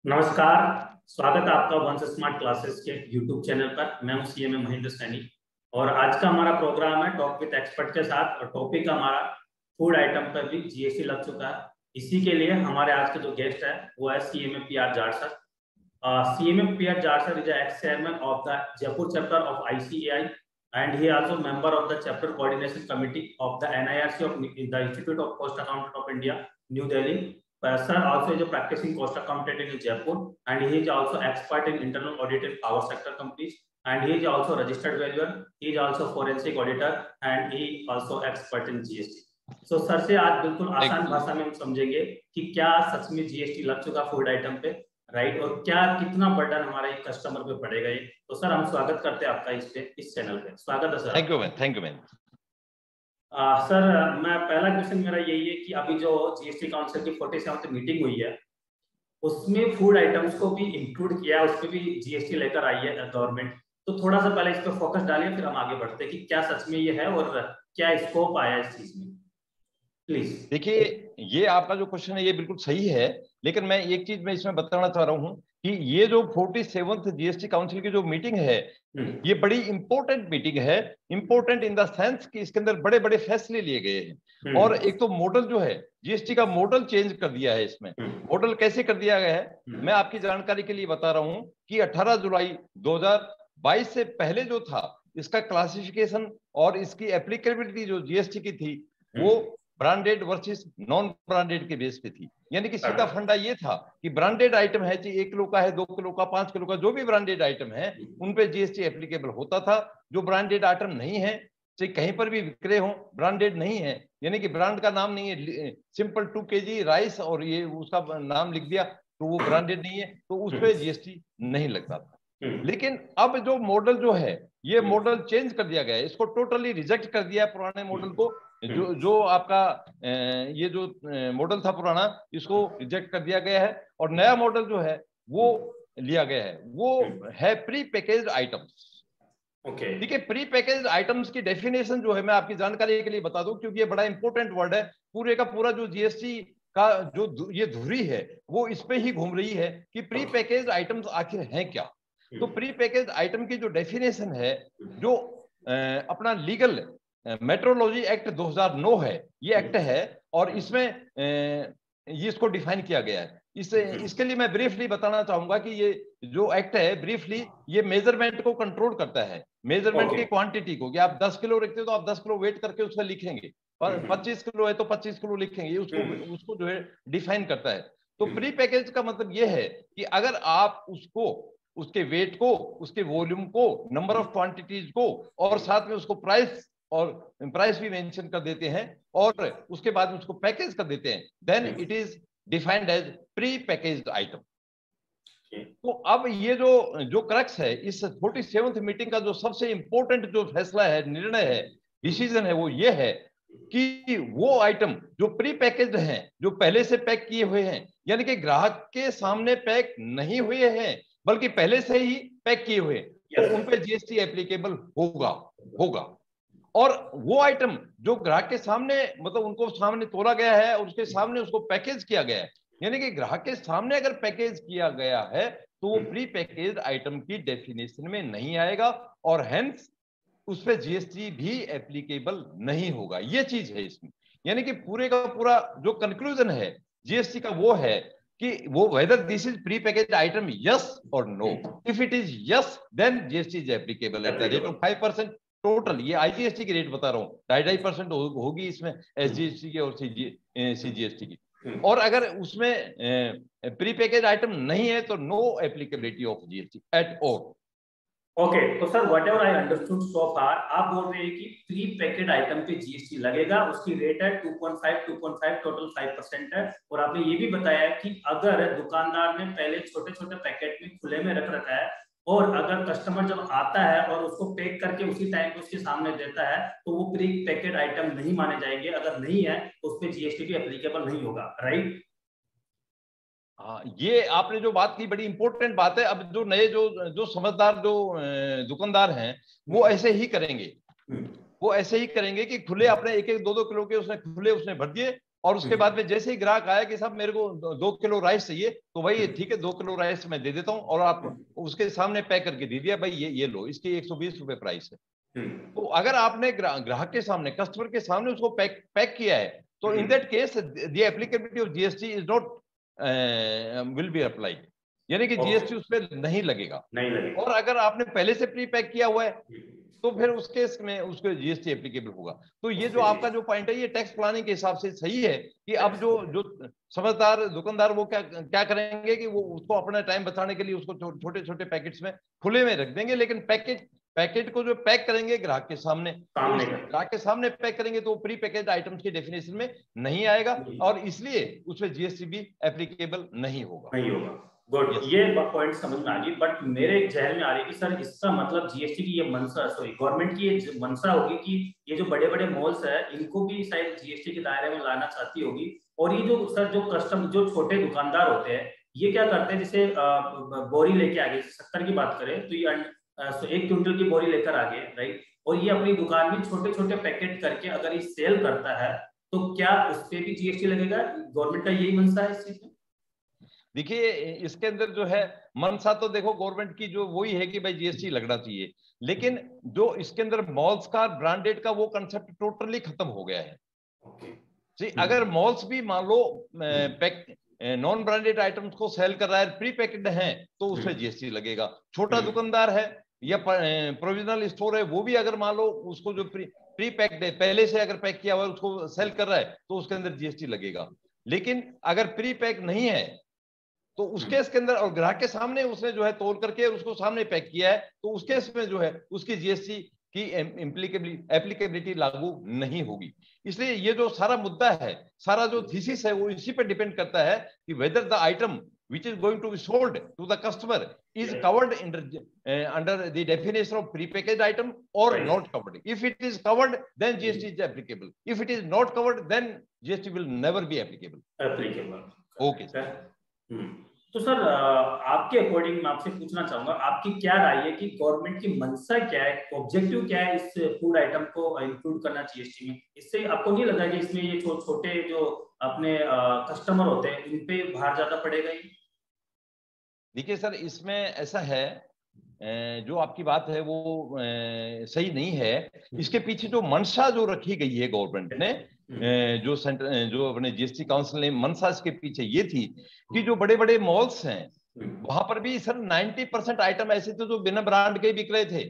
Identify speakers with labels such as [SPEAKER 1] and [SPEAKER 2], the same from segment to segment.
[SPEAKER 1] नमस्कार। स्वागत है आपका वंश स्मार्ट क्लासेस के यूट्यूब चैनल पर। मैं हूं सीएमए महेंद्र सैनी और आज का हमारा प्रोग्राम है टॉक विद एक्सपर्ट के साथ और टॉपिक हमारा फूड आइटम पर भी जीएसटी लग चुका है। इसी के लिए हमारे आज के जो गेस्ट है वो है CMA PR Jat sir. CMA PR Jat sir is x chairman of the Jaipur chapter of ICAI and he also member of the chapter coordination committee of the NIRC of the Institute of Cost Accountant of India, New Delhi. Sir also is a practicing cost accountant in Jaipur and he is also expert in internal audit in power sector companies and he is also registered valuer. He is also forensic auditor and he also expert in GST. So sir से आज बिल्कुल आसान भाषा में हम समझेंगे कि क्या सच में जीएसटी लग चुका फूड आइटम पे, राइट, और क्या कितना बर्डन हमारे कस्टमर पे पड़ेगा ये। तो सर हम स्वागत करते हैं आपका इस चैनल पे। स्वागत है sir.
[SPEAKER 2] Thank you man.
[SPEAKER 1] Sir मैं पहला क्वेश्चन मेरा यही है कि अभी जो जीएसटी काउंसिल की 47वीं मीटिंग हुई है उसमें फूड आइटम्स को भी इंक्लूड किया है, उस पर भी जीएसटी लेकर आई है गवर्नमेंट। तो थोड़ा सा पहले इस पर फोकस डालिए फिर हम आगे बढ़ते हैं कि क्या सच में ये है और क्या स्कोप आया इस चीज में, प्लीज।
[SPEAKER 2] देखिए, ये आपका जो क्वेश्चन है ये बिल्कुल सही है, लेकिन मैं एक चीज मैं इसमें बताना चाह रहा हूं कि ये जो 47th जीएसटी काउंसिल की जो मीटिंग है ये बड़ी इंपॉर्टेंट मीटिंग है। इंपॉर्टेंट इन द सेंस कि इसके अंदर बड़े बड़े फैसले लिए गए हैं और एक तो मॉडल जो है जीएसटी का मॉडल चेंज कर दिया है। इसमें मॉडल कैसे कर दिया गया है मैं आपकी जानकारी के लिए बता रहा हूं कि 18 जुलाई 2022 से पहले जो था इसका क्लासिफिकेशन और इसकी एप्लीकेबिलिटी जो जीएसटी की थी वो ब्रांडेड वर्सेस नॉन ब्रांडेड के बेस पे थी। यानी कि सीधा फंडा ये था कि ब्रांडेड आइटम है, चाहे 1 किलो का है, 2 किलो का, 5 किलो का, जो भी ब्रांडेड आइटम है उन पे जीएसटी एप्लीकेबल होता था। जो ब्रांडेड आइटम नहीं है, चाहे कहीं पर भी विक्रय हो, ब्रांडेड नहीं है, यानी कि ब्रांड का नाम नहीं है, सिंपल 2 kg राइस और ये उसका नाम लिख दिया तो वो ब्रांडेड नहीं है, तो उस पर जीएसटी नहीं लगता था। लेकिन अब जो मॉडल जो है ये मॉडल चेंज कर दिया गया है, इसको टोटली रिजेक्ट कर दिया है पुराने मॉडल को। जो आपका ये जो मॉडल था पुराना इसको रिजेक्ट कर दिया गया है और नया मॉडल जो है वो लिया गया है, वो है प्री पैकेज्ड आइटम्स। ठीक है, प्री पैकेज्ड आइटम्स की डेफिनेशन जो है मैं आपकी जानकारी के लिए बता दूं क्योंकि ये बड़ा इंपॉर्टेंट वर्ड है। पूरे का पूरा जो जीएसटी का जो ये धुरी है वो इस पे ही घूम रही है कि प्री पैकेज्ड आइटम्स आखिर हैं क्या। तो प्री पैकेज्ड आइटम की जो डेफिनेशन है, जो अपना लीगल मेट्रोलॉजी एक्ट 2009 है, ये एक्ट है और इसमें ये इसको डिफाइन किया गया है। इसके लिए मैं ब्रीफली बताना चाहूंगा कि ये जो एक्ट है ब्रीफली ये मेजरमेंट को कंट्रोल करता है, मेजरमेंट की क्वांटिटी को। कि आप 10 किलो रखते हो तो आप 10 किलो वेट करके उसमें लिखेंगे, 25 किलो है तो 25 किलो लिखेंगे, उसको जो है डिफाइन करता है। तो प्री पैकेज का मतलब ये है कि अगर आप उसको, उसके वेट को, उसके वॉल्यूम को, नंबर ऑफ क्वांटिटीज को और साथ में उसको प्राइस भी मेंशन कर देते हैं और उसके बाद उसको पैकेज कर देते हैं, then it is defined as pre packaged item. तो अब ये जो क्रक्स है इस 47th मीटिंग का, जो सबसे इंपॉर्टेंट जो फैसला है, निर्णय है, डिसीजन है, वो ये है कि वो आइटम जो प्री पैकेज्ड हैं, जो पहले से पैक किए हुए हैं, यानी कि ग्राहक के सामने पैक नहीं हुए हैं बल्कि पहले से ही पैक किए हुए, तो उन पे जीएसटी एप्लीकेबल होगा। और वो आइटम जो ग्राहक के सामने, मतलब उनको सामने तोला गया है और उसके सामने उसको पैकेज किया गया है, यानी कि ग्राहक के सामने अगर पैकेज किया गया है तो वो प्री पैकेज आइटम की डेफिनेशन में नहीं आएगा और हेंस उस पर जीएसटी भी एप्लीकेबल नहीं होगा। ये चीज है इसमें। यानी कि पूरे का पूरा जो कंक्लूजन है जीएसटी का वो है कि वो whether this is pre package item, yes और no. If it is yes then GST is applicable at the rate of 5% total. ये आईजीएसटी की रेट बता रहा हूँ, 2.5% होगी इसमें एसजीएसटी की और सीजीएसटी की। और अगर उसमें प्री पैकेज आइटम नहीं है तो no applicability of GST at all.
[SPEAKER 1] Okay, तो sir whatever I understood so far, आप बोल रहे हैं कि प्री पैकेड आइटम पे जीएसटी लगेगा, उसकी रेट है 2.5 टोटल 5% है। और आपने ये भी बताया कि अगर दुकानदार ने पहले छोटे छोटे पैकेट में खुले में रख रखा है और अगर कस्टमर जब आता है और उसको पैक करके उसी टाइम पे उसके सामने देता है तो वो प्री पैकेड आइटम नहीं माने जाएंगे, अगर नहीं है तो उस पर जीएसटी भी एप्लीकेबल नहीं होगा, राइट?
[SPEAKER 2] हाँ, ये आपने जो बात की बड़ी इंपॉर्टेंट बात है। अब जो नए जो समझदार जो दुकानदार हैं वो ऐसे ही करेंगे, वो ऐसे ही करेंगे कि खुले अपने 1-1, 2-2 किलो के उसने खुले उसने भर दिए और उसके बाद में जैसे ही ग्राहक आया कि साहब मेरे को 2 किलो राइस चाहिए, तो भाई ठीक है 2 किलो राइस मैं दे देता हूँ, और आप उसके सामने पैक करके दे दिया, भाई ये लो, इसकी 120 रुपए प्राइस है। तो अगर आपने ग्राहक के सामने, कस्टमर के सामने उसको पैक किया है, तो in that case the applicability of GST is not will be applied, यानी कि जीएसटी उस पर नहीं लगेगा। और अगर आपने पहले से प्री पैक किया हुआ है तो फिर उस केस में उसको जीएसटी एप्लीकेबल होगा। तो ये जो आपका जो पॉइंट है, ये टैक्स प्लानिंग के हिसाब से सही है कि अब जो समझदार दुकानदार वो क्या करेंगे कि वो उसको अपना टाइम बचाने के लिए उसको छोटे छोटे पैकेट्स में खुले में रख देंगे, लेकिन पैकेट को जो पैक करेंगे ग्राहक के सामने, तो ग्राहक के सामने पैक करेंगे तो प्री पैकेज आइटम्स की डेफिनेशन में नहीं आएगा, और इसलिए उसमें जीएसटी भी एप्लीकेबल नहीं होगा।
[SPEAKER 1] गुड, ये पॉइंट समझ में आ गई, बट मेरे जहन में आ रही है कि सर इसका मतलब जीएसटी की ये मंशा, सॉरी गवर्नमेंट की ये मंशा होगी कि ये जो बड़े बड़े मॉल्स है इनको भी शायद जीएसटी के दायरे में लाना चाहती होगी। और ये जो सर जो छोटे दुकानदार होते हैं ये क्या करते हैं, जैसे बोरी लेके आ गए, शक्कर की बात करें तो ये 1 क्विंटल की बोरी लेकर आ गए, राइट, और ये अपनी दुकान में छोटे छोटे पैकेट करके अगर ये सेल करता है तो क्या उस पर भी जीएसटी लगेगा? गवर्नमेंट का यही मंशा है इस चीज में?
[SPEAKER 2] देखिए इसके अंदर जो है मनसा तो देखो गवर्नमेंट की जो वही है कि भाई जीएसटी लगना चाहिए, लेकिन जो इसके अंदर मॉल्स का ब्रांडेड का वो कंसेप्ट टोटली खत्म हो गया है। जी, अगर मॉल्स भी मान लो नॉन ब्रांडेड आइटम्स को सेल कर रहा है, प्री पैक्ड है, तो उसमें जीएसटी लगेगा। छोटा दुकानदार है या प्रोविजनल स्टोर है, वो भी अगर मान लो उसको जो प्री पैक्ड है, पहले से अगर पैक किया हुआ है उसको सेल कर रहा है, तो उसके अंदर जीएसटी लगेगा। लेकिन अगर प्री पैक नहीं है तो उस केस के अंदर, और ग्राहक के सामने उसने जो है तोल करके उसको सामने पैक किया है, तो उस केस में जो है उसकी जीएसटी की एप्लीकेबिलिटी लागू नहीं होगी। इसलिए ये जो सारा मुद्दा है, सारा जो थीसिस है, वो इसी पे डिपेंड करता है कि whether the item which is going to be sold to the customer is covered under the definition of prepackaged item or not covered. If it is covered, then GST is applicable. If it is not covered, then GST will never be applicable. Okay.
[SPEAKER 1] तो sir आपके according मैं आपसे पूछना चाहूंगा, आपकी क्या राय है कि गवर्नमेंट की मंशा क्या है, ऑब्जेक्टिव क्या है इस फूड आइटम को इंक्लूड करना जीएसटी में? इससे आपको नहीं लगा कि इसमें ये छोटे जो अपने कस्टमर होते हैं इन पे भार ज्यादा पड़ेगा?
[SPEAKER 2] देखिए सर, इसमें ऐसा है, जो आपकी बात है वो सही नहीं है। इसके पीछे जो मंशा जो रखी गई है गवर्नमेंट ने, जो अपने जीएसटी काउंसिल ने मंशा इसके पीछे ये थी कि जो बड़े बड़े मॉल्स हैं वहां पर भी सर 90% आइटम ऐसे थे जो बिना ब्रांड के बिक रहे थे,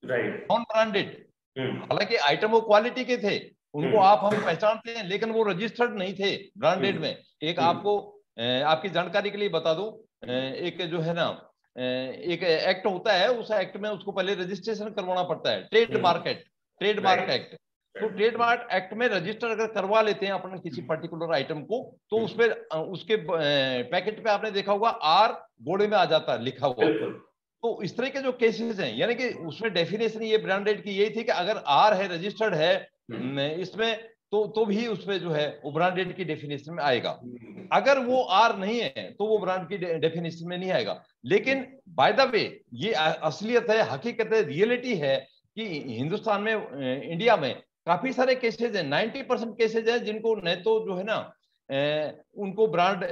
[SPEAKER 2] नॉन ब्रांडेड। हालांकि आइटम वो क्वालिटी के थे, उनको आप हम पहचानते हैं, लेकिन वो रजिस्टर्ड नहीं थे ब्रांडेड में। एक आपको आपकी जानकारी के लिए बता दूं, एक जो है ना एक एक्ट होता है, उस एक्ट में उसको पहले रजिस्ट्रेशन करवाना पड़ता है, ट्रेडमार्क एक्ट। तो ट्रेडमार्क एक्ट में रजिस्टर अगर करवा लेते हैं अपन किसी पर्टिकुलर आइटम को, तो उसमें उसके पैकेट पे आपने देखा होगा आर घोड़े में आ जाता है लिखा हुआ। तो इस तरह के जो केसेस हैं, यानी कि उसमें डेफिनेशन ये ब्रांडेड की यही थी कि अगर आर है, रजिस्टर्ड है इसमें, तो भी उसमें जो है वो ब्रांडेड की डेफिनेशन में आएगा। अगर वो आर नहीं है तो वो ब्रांड की डेफिनेशन में नहीं आएगा। लेकिन बाय द वे ये असलियत है, हकीकत है, रियलिटी है कि हिंदुस्तान में, इंडिया में काफी सारे केसेज हैं, 90% केसेज हैं जिनको न तो जो है ना उनको ब्रांड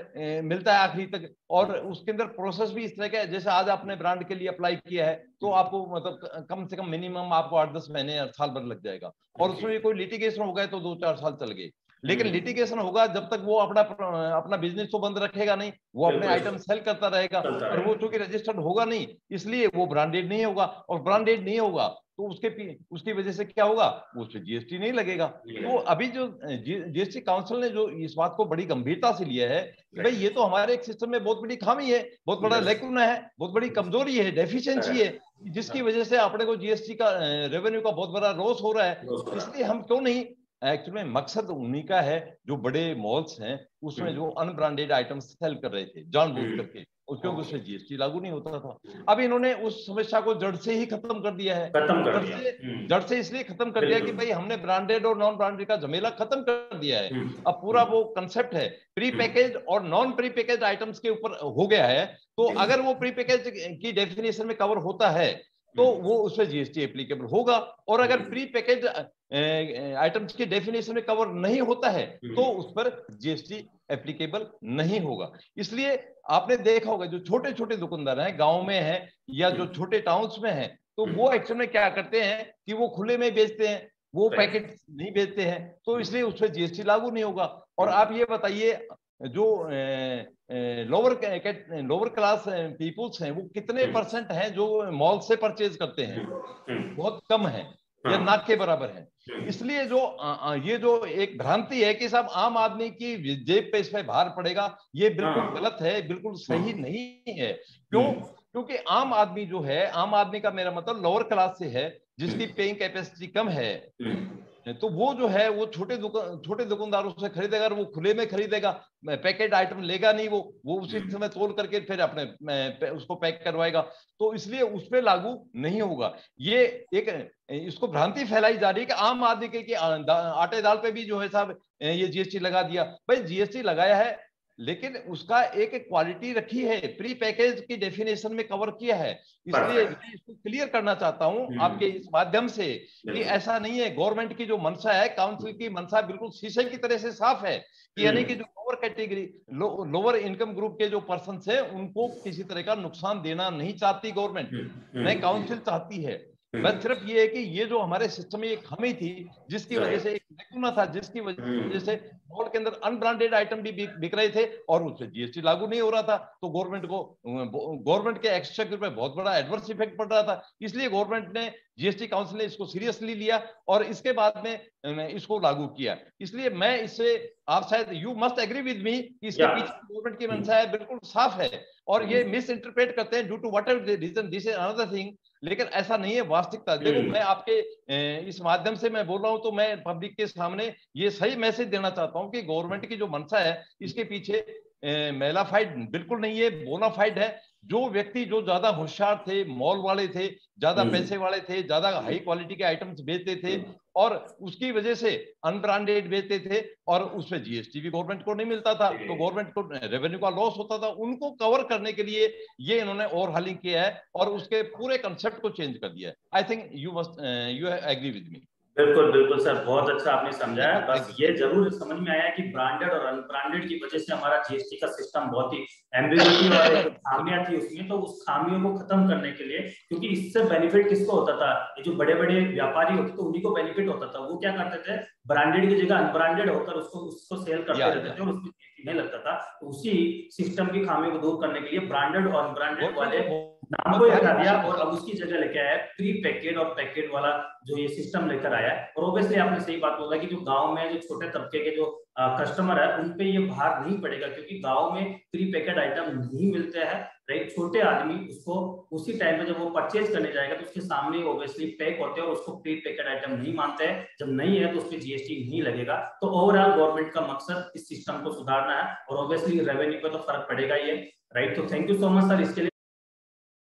[SPEAKER 2] मिलता है आखिरी तक, और उसके अंदर प्रोसेस भी इस तरह का है, जैसे आज आपने ब्रांड के लिए अप्लाई किया है तो आपको मतलब कम से कम मिनिमम आपको 8-10 महीने साल भर लग जाएगा, और उसमें कोई लिटिगेशन हो गए तो 2-4 साल चल गए। लेकिन लिटिगेशन होगा जब तक वो अपना बिजनेस तो बंद रखेगा नहीं, वो अपने आइटम सेल करता रहेगा, और वो चूंकि रजिस्टर्ड होगा नहीं, इसलिए वो ब्रांडेड नहीं होगा, और ब्रांडेड नहीं होगा तो उसकी वजह से क्या होगा, उस पर जीएसटी नहीं लगेगा। तो अभी जो जीएसटी काउंसिल ने जो इस बात को बड़ी गंभीरता से लिया है कि भाई ये तो हमारे एक सिस्टम में बहुत बड़ी खामी है, बहुत बड़ा लेकुना है, बहुत बड़ी कमजोरी है, डेफिशिएंसी है, जिसकी वजह से अपने को जीएसटी का रेवेन्यू का बहुत बड़ा लॉस हो रहा है। इसलिए हम क्यों नहीं, एक्चुअली मकसद उन्हीं का है जो बड़े मॉल्स हैं उसमें जो अनब्रांडेड आइटम्स सेल कर रहे थे जानबूझ करके, क्योंकि उसमें जीएसटी लागू नहीं होता था। अब इन्होंने उस समस्या को जड़ से ही खत्म कर दिया है। जड़ से इसलिए खत्म कर दिया कि भाई हमने ब्रांडेड और नॉन ब्रांडेड का झमेला खत्म कर दिया है। अब पूरा वो कंसेप्ट है प्री पैकेज और नॉन प्री पैकेज आइटम्स के ऊपर हो गया है। तो अगर वो प्री पैकेज की डेफिनेशन में कवर होता है तो वो उस पर जीएसटी एप्लीकेबल होगा। और अगर प्री पैकेज आइटम्स की डेफिनेशन में कवर नहीं होता है तो उस पर जीएसटी एप्लीकेबल नहीं होगा। इसलिए आपने देखा होगा जो छोटे छोटे दुकानदार हैं, गांव में हैं या जो छोटे टाउन्स में हैं, तो वो एक्चुअल में क्या करते हैं कि वो खुले में बेचते हैं, वो पैकेट नहीं बेचते हैं, तो इसलिए उस पर जीएसटी लागू नहीं होगा। और आप ये बताइए जो लोअर क्लास पीपुल्स हैं वो कितने परसेंट हैं जो मॉल से परचेज करते हैं? बहुत कम है या ना के बराबर है। इसलिए जो ये जो एक भ्रांति है कि सब आम आदमी की जेब पे इस पे भार पड़ेगा, ये बिल्कुल गलत है, बिल्कुल सही नहीं है। क्यों? क्योंकि आम आदमी जो है, आम आदमी का मेरा मतलब लोअर क्लास से है, जिसकी पेइंग कैपेसिटी कम है, तो वो जो है वो छोटे दुकानदारों से खरीदेगा, और वो खुले में खरीदेगा, पैकेट आइटम लेगा नहीं, वो उसी समय तोल करके फिर अपने उसको पैक करवाएगा। तो इसलिए उस पर लागू नहीं होगा। ये एक इसको भ्रांति फैलाई जा रही है कि आम आदमी के आटे दाल पे भी जो है साहब ये जीएसटी लगा दिया। भाई जीएसटी लगाया है, लेकिन उसका एक क्वालिटी रखी है, प्री पैकेज की डेफिनेशन में कवर किया है। इसलिए मैं इसको क्लियर करना चाहता हूं आपके इस माध्यम से कि ऐसा नहीं है। गवर्नमेंट की जो मंशा है, काउंसिल की मंशा बिल्कुल शीशे की तरह से साफ है कि यानी कि जो lower category, lower income group के जो पर्सन है, उनको किसी तरह का नुकसान देना नहीं चाहती गवर्नमेंट, नहीं काउंसिल चाहती है। बस सिर्फ ये है कि ये जो हमारे सिस्टम में एक खामी थी, जिसकी वजह से एक लैकुना था, जिसकी वजह से मॉल के अंदर अनब्रांडेड आइटम भी बिक रहे थे और उस पर जीएसटी लागू नहीं हो रहा था, तो गवर्नमेंट के एक्सचेकर पे बहुत बड़ा एडवर्स इफेक्ट पड़ रहा था। इसलिए गवर्नमेंट ने, जीएसटी काउंसिल ने इसको सीरियसली लिया और इसके बाद में इसको लागू किया। इसलिए मैं इससे, आप शायद you must agree with me कि इसके पीछे गवर्नमेंट की मंशा है, बिल्कुल साफ है। और ये मिस इंटरप्रेट करते हैं due to whatever reason, this is another thing, लेकिन ऐसा नहीं है वास्तविकता। देखो मैं आपके इस माध्यम से मैं बोल रहा हूं, तो मैं पब्लिक के सामने ये सही मैसेज देना चाहता हूं कि गवर्नमेंट की जो मंशा है, इसके पीछे मेलाफाइड बिल्कुल नहीं है, बोनाफाइड है। जो व्यक्ति जो ज्यादा होशियार थे, मॉल वाले थे, ज्यादा पैसे वाले थे, ज्यादा हाई क्वालिटी के आइटम्स बेचते थे और उसकी वजह से अनब्रांडेड बेचते थे और उसमें जीएसटी भी गवर्नमेंट को नहीं मिलता था, तो गवर्नमेंट को रेवेन्यू का लॉस होता था। उनको कवर करने के लिए ये इन्होंने ओवरहॉलिंग किया है और उसके पूरे कंसेप्ट को चेंज कर दिया है। I think you agree with me.
[SPEAKER 1] बिल्कुल बिल्कुल सर, बहुत अच्छा आपने समझाया। बस ये जरूर समझ में आया कि ब्रांडेड और अनब्रांडेड की वजह से हमारा जीएसटी का सिस्टम बहुत ही एम्बिग्युइटी और एक खामियां थी उसमें, तो उस खामियों को खत्म करने के लिए, क्योंकि इससे बेनिफिट किसको होता था, ये जो बड़े बड़े व्यापारी होते थे उन्हीं को बेनिफिट होता था। वो क्या करते थे, ब्रांडेड की जगह अनब्रांडेड होकर उसको सेल करते रहते थे और उसमें नहीं लगता था। तो उसी सिस्टम की खामियों को दूर करने के लिए ब्रांडेड और अनब्रांडेड वाले नाम को हटा दिया और अब उसकी जगह लेके आया प्री पैकेट और पैकेट वाला जो ये सिस्टम लेकर आया है। और ऑब्वियसली आपने सही बात बोला कि जो गांव में जो छोटे तबके के जो कस्टमर है उन पे ये भार नहीं पड़ेगा, क्योंकि गांव में प्री पैकेट आइटम नहीं मिलते हैं। राइट, छोटे आदमी उसको उसी टाइम पे जब वो परचेज करने जाएगा तो उसके सामने ऑब्वियसली पैक होते हैं और उसको प्री पैकेट आइटम नहीं मानते हैं। जब नहीं है तो उस पर जीएसटी नहीं लगेगा। तो ओवरऑल गवर्नमेंट का मकसद इस सिस्टम को सुधारना है और ऑब्वियसली रेवेन्यू पे तो फर्क पड़ेगा ही है। राइट, तो thank you so much sir इसके लिए।